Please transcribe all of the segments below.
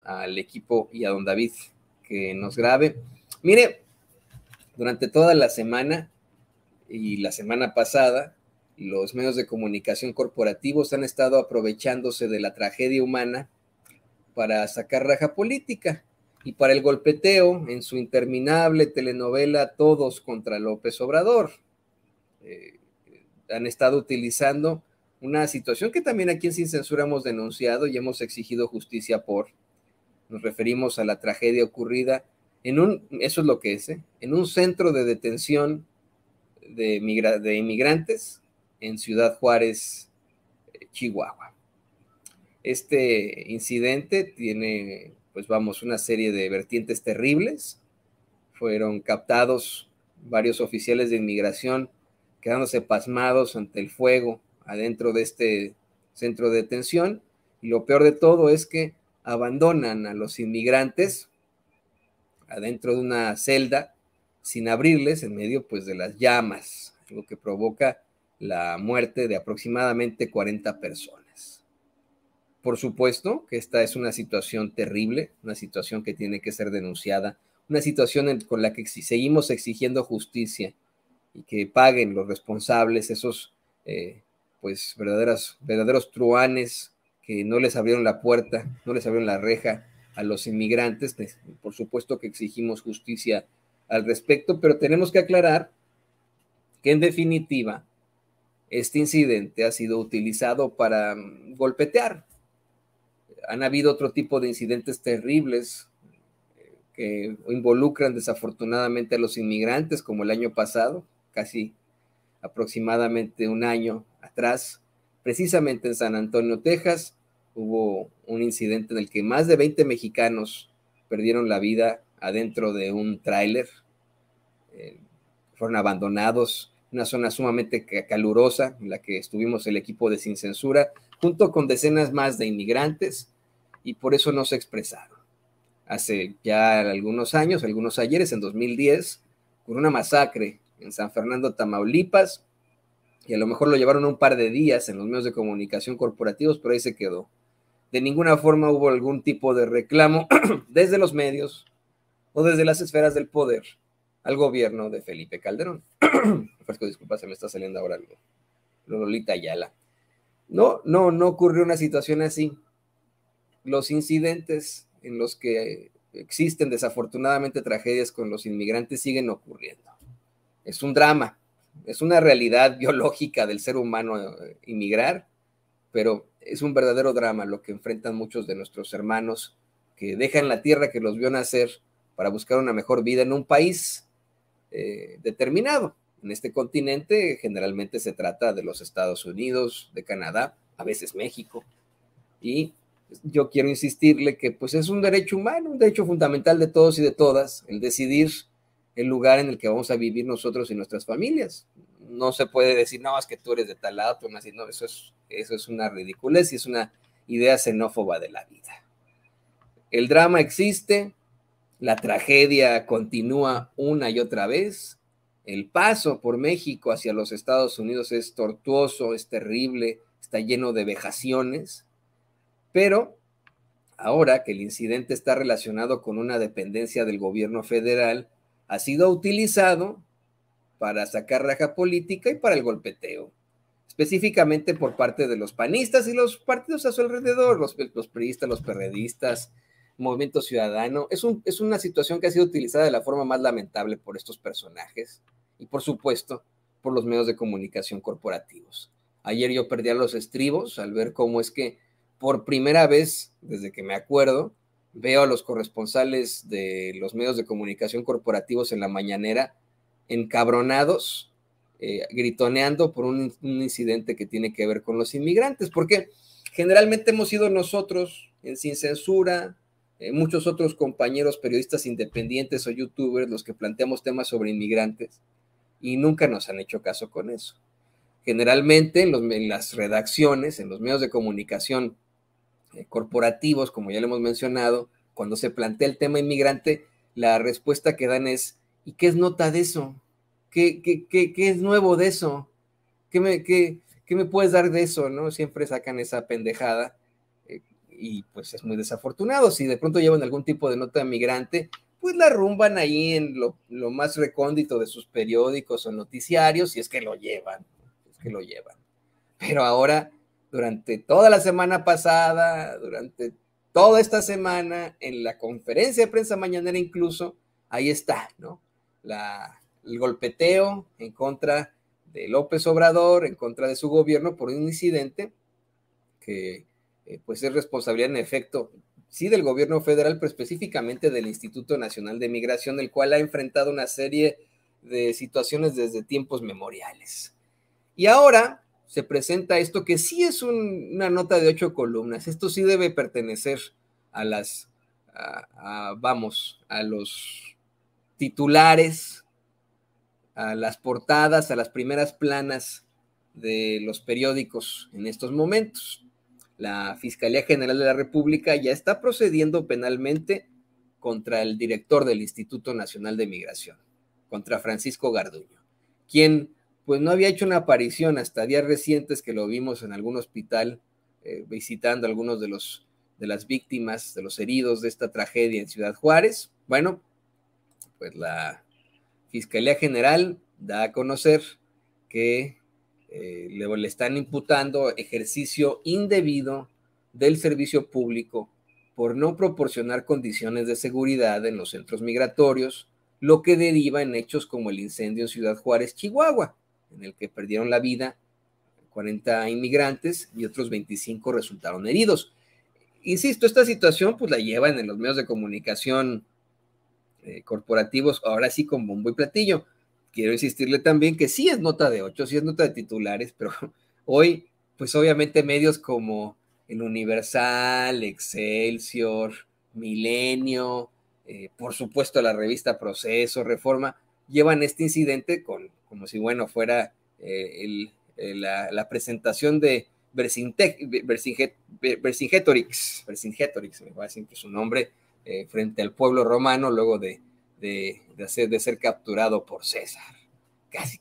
al equipo y a don David que nos grabe. Mire, durante toda la semana y la semana pasada, los medios de comunicación corporativos han estado aprovechándose de la tragedia humana para sacar raja política y para el golpeteo en su interminable telenovela Todos contra López Obrador. Han estado utilizando una situación que también aquí en Sin Censura hemos denunciado y hemos exigido justicia por. Nos referimos a la tragedia ocurrida eso es lo que es, en un centro de detención de inmigrantes en Ciudad Juárez, Chihuahua. Este incidente tiene, pues vamos, una serie de vertientes terribles. Fueron captados varios oficiales de inmigración quedándose pasmados ante el fuego adentro de este centro de detención, y lo peor de todo es que abandonan a los inmigrantes adentro de una celda sin abrirles en medio pues de las llamas, lo que provoca la muerte de aproximadamente 40 personas. Por supuesto que esta es una situación terrible, una situación que tiene que ser denunciada, una situación con la que seguimos exigiendo justicia y que paguen los responsables esos pues verdaderos truanes que no les abrieron la puerta, no les abrieron la reja a los inmigrantes. Por supuesto que exigimos justicia al respecto, pero tenemos que aclarar que en definitiva este incidente ha sido utilizado para golpetear. Han habido otro tipo de incidentes terribles que involucran desafortunadamente a los inmigrantes, como el año pasado, casi aproximadamente un año atrás, precisamente en San Antonio, Texas, hubo un incidente en el que más de 20 mexicanos perdieron la vida adentro de un tráiler. Fueron abandonados, una zona sumamente calurosa en la que estuvimos el equipo de Sin Censura, junto con decenas más de inmigrantes, y por eso no se expresaron. Hace ya algunos años, algunos ayeres, en 2010, ocurrió una masacre en San Fernando, Tamaulipas, y a lo mejor lo llevaron un par de días en los medios de comunicación corporativos, pero ahí se quedó. De ninguna forma hubo algún tipo de reclamo desde los medios o desde las esferas del poder al gobierno de Felipe Calderón. Ofrezco disculpas, se me está saliendo ahora algo. Lolita Ayala. No ocurrió una situación así. Los incidentes en los que existen desafortunadamente tragedias con los inmigrantes siguen ocurriendo. Es un drama, es una realidad biológica del ser humano inmigrar, pero es un verdadero drama lo que enfrentan muchos de nuestros hermanos que dejan la tierra que los vio nacer para buscar una mejor vida en un país determinado. En este continente generalmente se trata de los Estados Unidos, de Canadá, a veces México, y yo quiero insistirle que pues es un derecho humano, un derecho fundamental de todos y de todas, el decidir el lugar en el que vamos a vivir nosotros y nuestras familias. No se puede decir, no, es que tú eres de tal lado, tú no, eso es una ridiculez y es una idea xenófoba de la vida. El drama existe, la tragedia continúa una y otra vez, el paso por México hacia los Estados Unidos es tortuoso, es terrible, está lleno de vejaciones, pero ahora que el incidente está relacionado con una dependencia del gobierno federal, ha sido utilizado para sacar raja política y para el golpeteo, específicamente por parte de los panistas y los partidos a su alrededor, los priistas, los perredistas, Movimiento Ciudadano. Es una situación que ha sido utilizada de la forma más lamentable por estos personajes y, por supuesto, por los medios de comunicación corporativos. Ayer yo perdí a los estribos al ver cómo es que por primera vez, desde que me acuerdo, veo a los corresponsales de los medios de comunicación corporativos en la mañanera encabronados, gritoneando por un incidente que tiene que ver con los inmigrantes, porque generalmente hemos sido nosotros en Sin Censura, muchos otros compañeros periodistas independientes o youtubers los que planteamos temas sobre inmigrantes y nunca nos han hecho caso con eso. Generalmente en las redacciones, en los medios de comunicación corporativos, como ya lo hemos mencionado, cuando se plantea el tema inmigrante, la respuesta que dan es, ¿y qué es nota de eso? ¿Qué es nuevo de eso? ¿Qué me puedes dar de eso? ¿No? Siempre sacan esa pendejada y pues es muy desafortunado. Si de pronto llevan algún tipo de nota migrante, pues la rumban ahí en lo más recóndito de sus periódicos o noticiarios, si es que lo llevan, Pero ahora, durante toda la semana pasada, durante toda esta semana, en la conferencia de prensa mañanera incluso, ahí está, ¿no? El golpeteo en contra de López Obrador, en contra de su gobierno por un incidente que pues es responsabilidad en efecto, sí del gobierno federal, pero específicamente del Instituto Nacional de Migración, el cual ha enfrentado una serie de situaciones desde tiempos memoriales. Y ahora se presenta esto que sí es una nota de 8 columnas. Esto sí debe pertenecer a a los titulares, a las portadas, a las primeras planas de los periódicos en estos momentos. La Fiscalía General de la República ya está procediendo penalmente contra el director del Instituto Nacional de Migración, contra Francisco Garduño, quien pues no había hecho una aparición hasta días recientes que lo vimos en algún hospital visitando a algunos de las víctimas, de los heridos de esta tragedia en Ciudad Juárez. Bueno, pues la Fiscalía General da a conocer que le están imputando ejercicio indebido del servicio público por no proporcionar condiciones de seguridad en los centros migratorios, lo que deriva en hechos como el incendio en Ciudad Juárez, Chihuahua, en el que perdieron la vida 40 inmigrantes y otros 25 resultaron heridos. Insisto, esta situación pues la llevan en los medios de comunicación corporativos, ahora sí con bombo y platillo. Quiero insistirle también que sí es nota de 8, sí es nota de titulares, pero hoy, pues obviamente medios como El Universal, Excelsior, Milenio, por supuesto la revista Proceso, Reforma, llevan este incidente como si, bueno, fuera la presentación de Vercingetorix, me va a decir su nombre, frente al pueblo romano luego de ser capturado por César. Casi.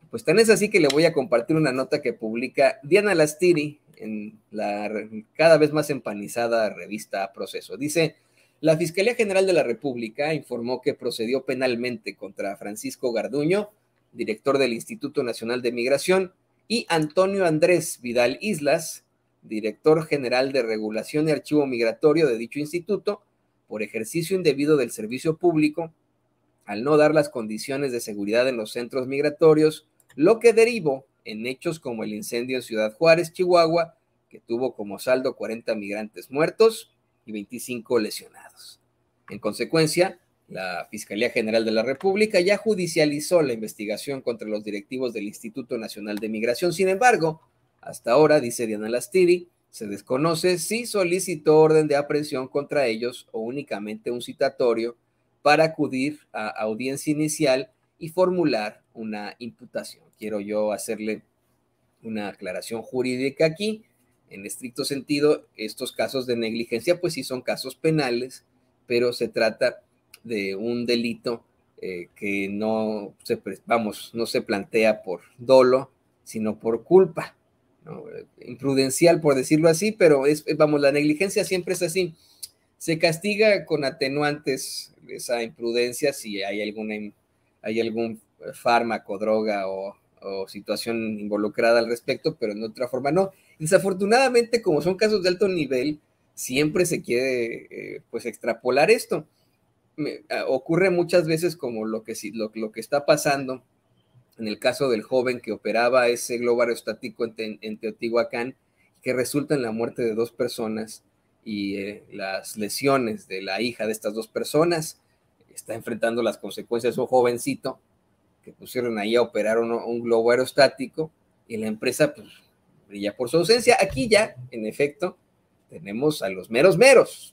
Pues tan es así que le voy a compartir una nota que publica Diana Lastiri en la cada vez más empanizada revista Proceso. Dice, la Fiscalía General de la República informó que procedió penalmente contra Francisco Garduño, director del Instituto Nacional de Migración, y Antonio Andrés Vidal Islas, director general de Regulación y Archivo Migratorio de dicho instituto, por ejercicio indebido del servicio público, al no dar las condiciones de seguridad en los centros migratorios, lo que derivó en hechos como el incendio en Ciudad Juárez, Chihuahua, que tuvo como saldo 40 migrantes muertos y 25 lesionados. En consecuencia, la Fiscalía General de la República ya judicializó la investigación contra los directivos del Instituto Nacional de Migración. Sin embargo, hasta ahora, dice Diana Lastiri, se desconoce si solicitó orden de aprehensión contra ellos o únicamente un citatorio para acudir a audiencia inicial y formular una imputación. Quiero yo hacerle una aclaración jurídica aquí. En estricto sentido, estos casos de negligencia, pues sí son casos penales, pero se trata de un delito que no se plantea por dolo, sino por culpa, ¿no? Imprudencial, por decirlo así, pero la negligencia siempre es así. Se castiga con atenuantes esa imprudencia si hay algún fármaco, droga o situación involucrada al respecto, pero en otra forma no. Desafortunadamente, como son casos de alto nivel, siempre se quiere pues extrapolar esto. Ocurre muchas veces como lo que está pasando en el caso del joven que operaba ese globo aerostático en Teotihuacán, que resulta en la muerte de 2 personas y las lesiones de la hija de estas 2 personas. Está enfrentando las consecuencias de un jovencito que pusieron ahí a operar un globo aerostático y la empresa pues brilla por su ausencia. Aquí ya, en efecto, tenemos a los meros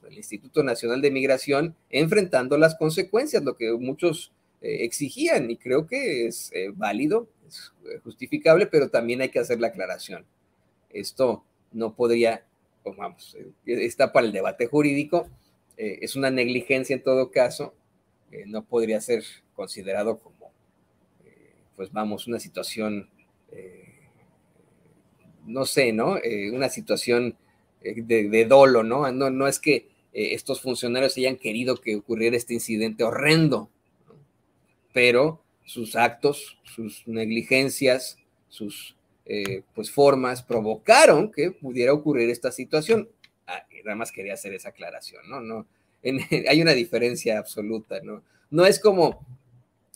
del Instituto Nacional de Migración enfrentando las consecuencias, lo que muchos exigían, y creo que es válido, es justificable, pero también hay que hacer la aclaración. Esto no podría, pues está para el debate jurídico, es una negligencia en todo caso, no podría ser considerado como, una situación, no sé, ¿no? Una situación de dolo, ¿no? No es que estos funcionarios hayan querido que ocurriera este incidente horrendo, ¿no? Pero sus actos, sus negligencias, sus pues formas provocaron que pudiera ocurrir esta situación. Nada más quería hacer esa aclaración, ¿no? Hay una diferencia absoluta, ¿no? No es como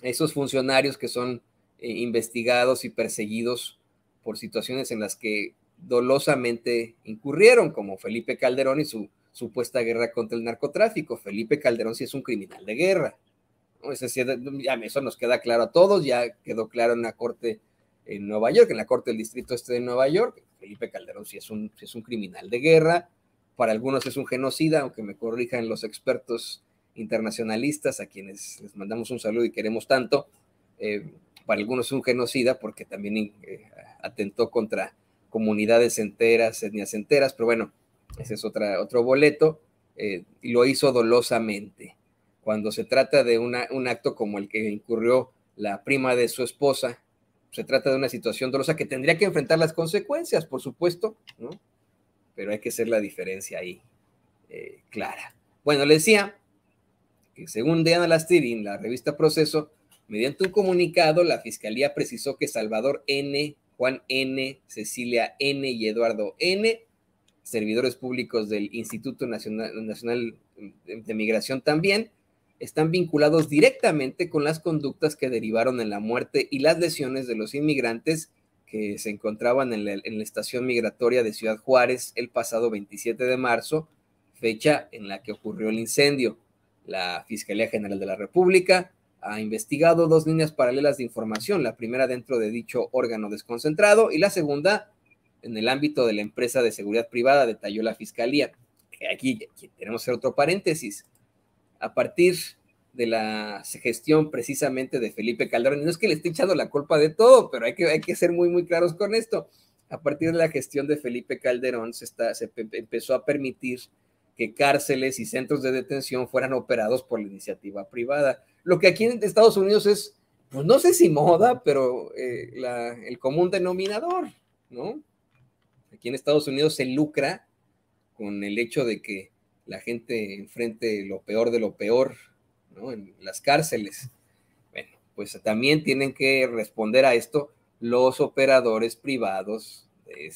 esos funcionarios que son investigados y perseguidos por situaciones en las que dolosamente incurrieron, como Felipe Calderón y su supuesta guerra contra el narcotráfico. Felipe Calderón sí es un criminal de guerra, ¿no? Eso nos queda claro a todos, ya quedó claro en la corte en Nueva York, en la corte del distrito este de Nueva York. Felipe Calderón sí es un criminal de guerra, para algunos es un genocida, aunque me corrijan los expertos internacionalistas, a quienes les mandamos un saludo y queremos tanto. Para algunos es un genocida porque también atentó contra comunidades enteras, etnias enteras, pero bueno, ese es otro boleto, y lo hizo dolosamente. Cuando se trata de un acto como el que incurrió la prima de su esposa, se trata de una situación dolosa que tendría que enfrentar las consecuencias, por supuesto, ¿no? Pero hay que hacer la diferencia ahí clara. Bueno, le decía que según Diana Lastiri en la revista Proceso, mediante un comunicado, la Fiscalía precisó que Salvador N., Juan N., Cecilia N. y Eduardo N., servidores públicos del Instituto Nacional de Migración también, están vinculados directamente con las conductas que derivaron en la muerte y las lesiones de los inmigrantes que se encontraban en la estación migratoria de Ciudad Juárez el pasado 27 de marzo, fecha en la que ocurrió el incendio. La Fiscalía General de la República ha investigado 2 líneas paralelas de información, la primera dentro de dicho órgano desconcentrado y la segunda en el ámbito de la empresa de seguridad privada, detalló la Fiscalía. Aquí tenemos que hacer otro paréntesis. A partir de la gestión precisamente de Felipe Calderón, y no es que le esté echando la culpa de todo, pero hay que ser muy, muy claros con esto. A partir de la gestión de Felipe Calderón se empezó a permitir que cárceles y centros de detención fueran operados por la iniciativa privada. Lo que aquí en Estados Unidos es, pues no sé si moda, pero el común denominador, ¿no? Aquí en Estados Unidos se lucra con el hecho de que la gente enfrente lo peor de lo peor, ¿no? En las cárceles. Bueno, pues también tienen que responder a esto los operadores privados de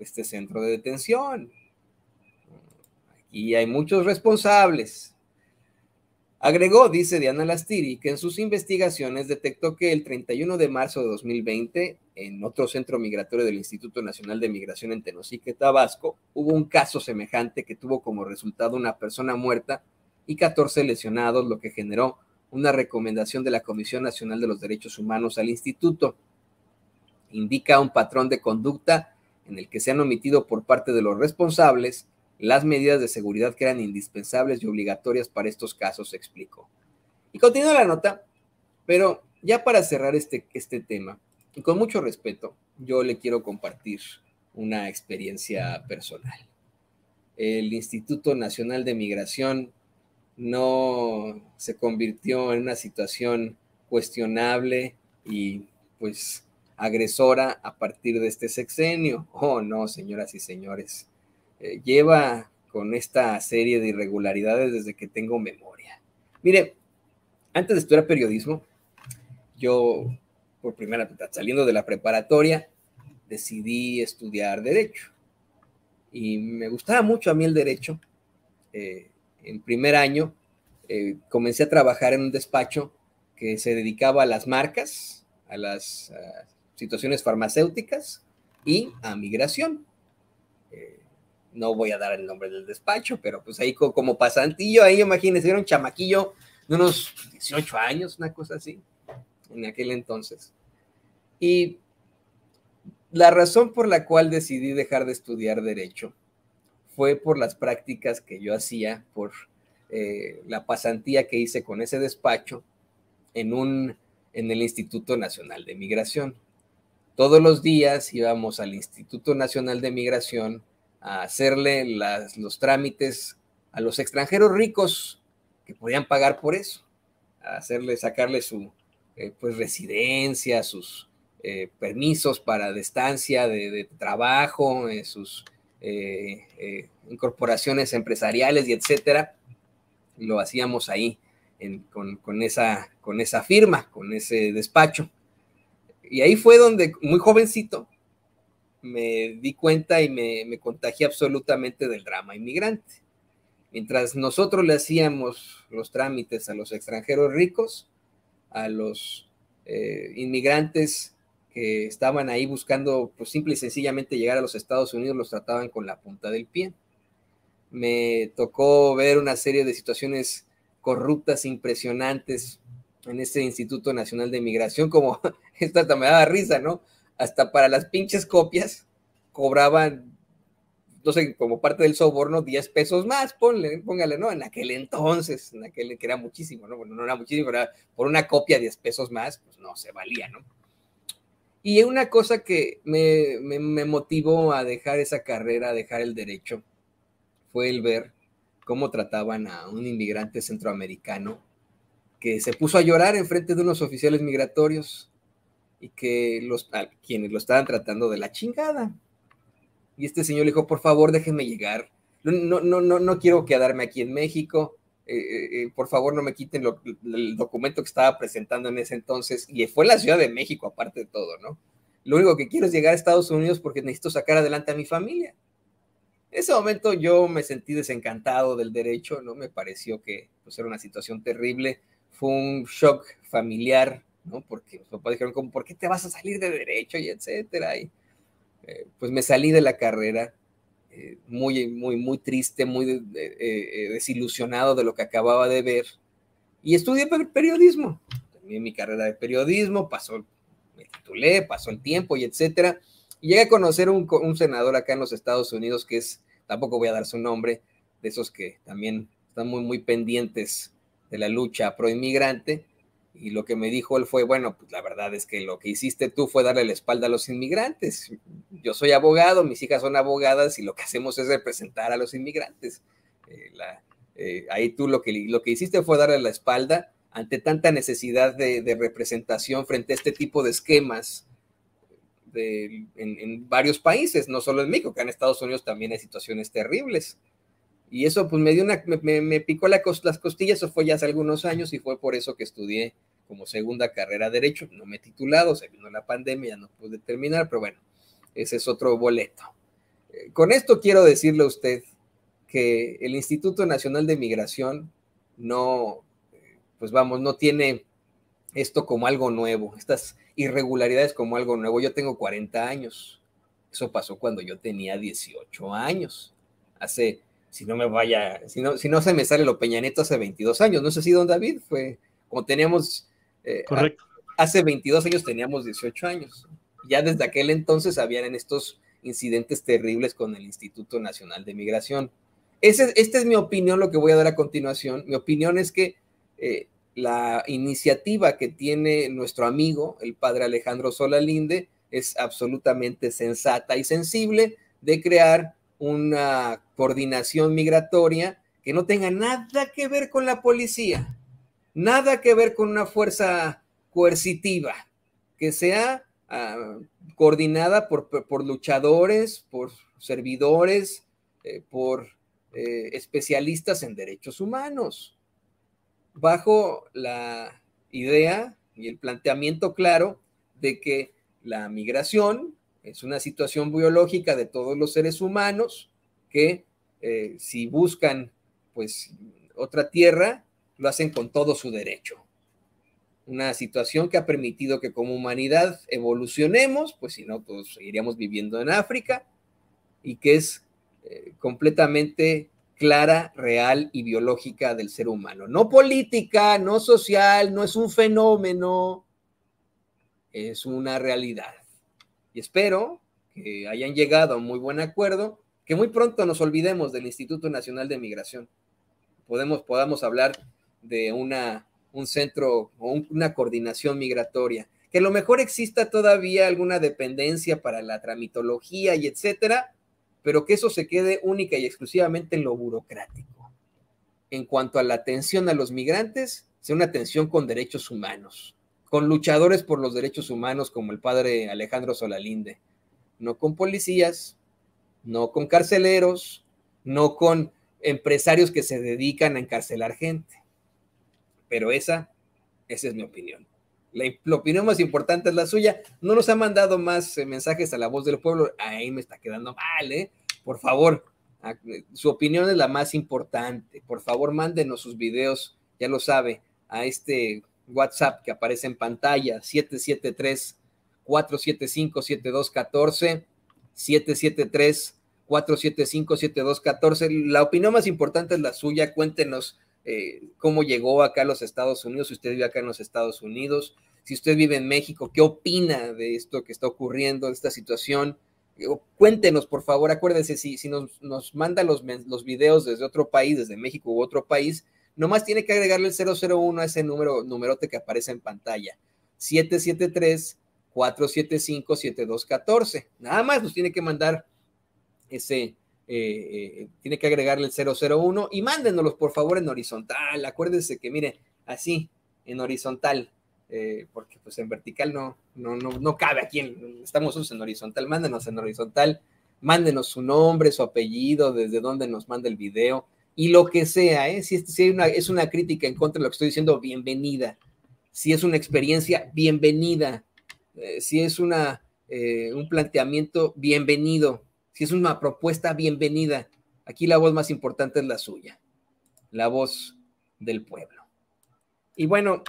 este centro de detención. Aquí hay muchos responsables. Agregó, dice Diana Lastiri, que en sus investigaciones detectó que el 31 de marzo de 2020, en otro centro migratorio del Instituto Nacional de Migración en Tenosique, Tabasco, hubo un caso semejante que tuvo como resultado una persona muerta y 14 lesionados, lo que generó una recomendación de la Comisión Nacional de los Derechos Humanos al instituto. Indica un patrón de conducta en el que se han omitido por parte de los responsables las medidas de seguridad que eran indispensables y obligatorias para estos casos, explicó. Y continúa la nota, pero ya para cerrar este tema, y con mucho respeto, yo le quiero compartir una experiencia personal. El Instituto Nacional de Migración no se convirtió en una situación cuestionable y pues agresora a partir de este sexenio. Oh, no, señoras y señores. Lleva con esta serie de irregularidades desde que tengo memoria. Mire, antes de estudiar periodismo, yo, por primera vez, saliendo de la preparatoria, decidí estudiar Derecho. Y me gustaba mucho a mí el Derecho. En primer año, comencé a trabajar en un despacho que se dedicaba a las marcas, a las situaciones farmacéuticas y a migración. No voy a dar el nombre del despacho, pero pues ahí como pasantillo, ahí imagínense, era un chamaquillo de unos 18 años, una cosa así, en aquel entonces. Y la razón por la cual decidí dejar de estudiar Derecho fue por las prácticas que yo hacía, por la pasantía que hice con ese despacho en el Instituto Nacional de Migración. Todos los días íbamos al Instituto Nacional de Migración a hacerle los trámites a los extranjeros ricos que podían pagar por eso, a sacarle su pues residencia, sus permisos de estancia, de trabajo, sus incorporaciones empresariales y etcétera, lo hacíamos ahí con esa firma, con ese despacho. Y ahí fue donde, muy jovencito, me di cuenta y me contagié absolutamente del drama inmigrante. Mientras nosotros le hacíamos los trámites a los extranjeros ricos, a los inmigrantes que estaban ahí buscando, pues simple y sencillamente llegar a los Estados Unidos, los trataban con la punta del pie. Me tocó ver una serie de situaciones corruptas impresionantes en este Instituto Nacional de Migración, como esta hasta me daba risa, ¿no? Hasta para las pinches copias cobraban, no sé, como parte del soborno, 10 pesos más, póngale, ¿no? En aquel entonces, que era muchísimo, ¿no? Bueno, no era muchísimo, era por una copia 10 pesos más, pues no se valía, ¿no? Y una cosa que me motivó a dejar esa carrera, a dejar el derecho, fue el ver cómo trataban a un inmigrante centroamericano que se puso a llorar en frente de unos oficiales migratorios y que quienes lo estaban tratando de la chingada. Y este señor le dijo, por favor, déjenme llegar. No quiero quedarme aquí en México. Por favor, no me quiten el documento que estaba presentando en ese entonces. Y fue en la Ciudad de México, aparte de todo, ¿no? Lo único que quiero es llegar a Estados Unidos porque necesito sacar adelante a mi familia. En ese momento yo me sentí desencantado del derecho, ¿no? Me pareció que pues, era una situación terrible. Fue un shock familiar, ¿no? Porque los papás dijeron, como, ¿por qué te vas a salir de derecho? Y etcétera. Y pues me salí de la carrera muy triste, muy desilusionado de lo que acababa de ver. Y estudié periodismo. Terminé mi carrera de periodismo, me titulé, pasó el tiempo y etcétera. Y llegué a conocer un senador acá en los Estados Unidos que tampoco voy a dar su nombre, de esos que también están muy pendientes de la lucha pro inmigrante. Y lo que me dijo él fue, bueno, pues la verdad es que lo que hiciste tú fue darle la espalda a los inmigrantes. Yo soy abogado, mis hijas son abogadas y lo que hacemos es representar a los inmigrantes. Ahí tú lo que hiciste fue darle la espalda ante tanta necesidad de representación frente a este tipo de esquemas en varios países, no solo en México, que en Estados Unidos también hay situaciones terribles. Y eso pues me picó las costillas, eso fue ya hace algunos años y fue por eso que estudié como segunda carrera Derecho. No me he titulado, se vino la pandemia, ya no pude terminar, pero bueno, ese es otro boleto. Con esto quiero decirle a usted que el Instituto Nacional de Migración no tiene esto como algo nuevo, estas irregularidades como algo nuevo. Yo tengo 40 años, eso pasó cuando yo tenía 18 años, si no se me sale lo Peña Nieto, hace 22 años, no sé si don David, fue como teníamos, correcto. Hace 22 años teníamos 18 años, ya desde aquel entonces habían estos incidentes terribles con el Instituto Nacional de Migración. Esta es mi opinión, lo que voy a dar a continuación. Mi opinión es que la iniciativa que tiene nuestro amigo, el padre Alejandro Solalinde, es absolutamente sensata y sensible de crear una coordinación migratoria que no tenga nada que ver con la policía, nada que ver con una fuerza coercitiva, que sea coordinada por luchadores, por servidores, por especialistas en derechos humanos, bajo la idea y el planteamiento claro de que la migración es una situación biológica de todos los seres humanos que si buscan pues otra tierra, lo hacen con todo su derecho. Una situación que ha permitido que como humanidad evolucionemos, pues si no, todos seguiríamos viviendo en África, y que es completamente clara, real y biológica del ser humano. No política, no social, no es un fenómeno, es una realidad. Y espero que hayan llegado a un muy buen acuerdo, que muy pronto nos olvidemos del Instituto Nacional de Migración. Podamos hablar de un centro o una coordinación migratoria, que a lo mejor exista todavía alguna dependencia para la tramitología y etcétera, pero que eso se quede única y exclusivamente en lo burocrático. En cuanto a la atención a los migrantes, sea una atención con derechos humanos, con luchadores por los derechos humanos como el padre Alejandro Solalinde, no con policías, no con carceleros, no con empresarios que se dedican a encarcelar gente. Pero esa es mi opinión. La opinión más importante es la suya. No nos ha mandado más mensajes a La Voz del Pueblo. Ahí me está quedando mal, ¿eh? Por favor, su opinión es la más importante. Por favor, mándenos sus videos, ya lo sabe, a este WhatsApp que aparece en pantalla, 773-475-7214, 773-475-7214. La opinión más importante es la suya. Cuéntenos cómo llegó acá a los Estados Unidos, si usted vive acá en los Estados Unidos, si usted vive en México, ¿qué opina de esto que está ocurriendo, de esta situación? Cuéntenos, por favor. Acuérdense, si nos manda los videos desde otro país, desde México u otro país, nomás tiene que agregarle el 001 a ese numerote que aparece en pantalla, 773-475-7214. Nada más nos tiene que mandar ese, tiene que agregarle el 001 y mándenoslos, por favor, en horizontal. Acuérdense que, mire, así, en horizontal, porque pues en vertical no cabe aquí, estamos en horizontal. Mándenos en horizontal, mándenos su nombre, su apellido, desde dónde nos manda el video y lo que sea, si es una crítica en contra de lo que estoy diciendo, bienvenida. Si es una experiencia, bienvenida. Si es un planteamiento, bienvenido. Si es una propuesta, bienvenida. Aquí la voz más importante es la suya, la voz del pueblo. Y bueno,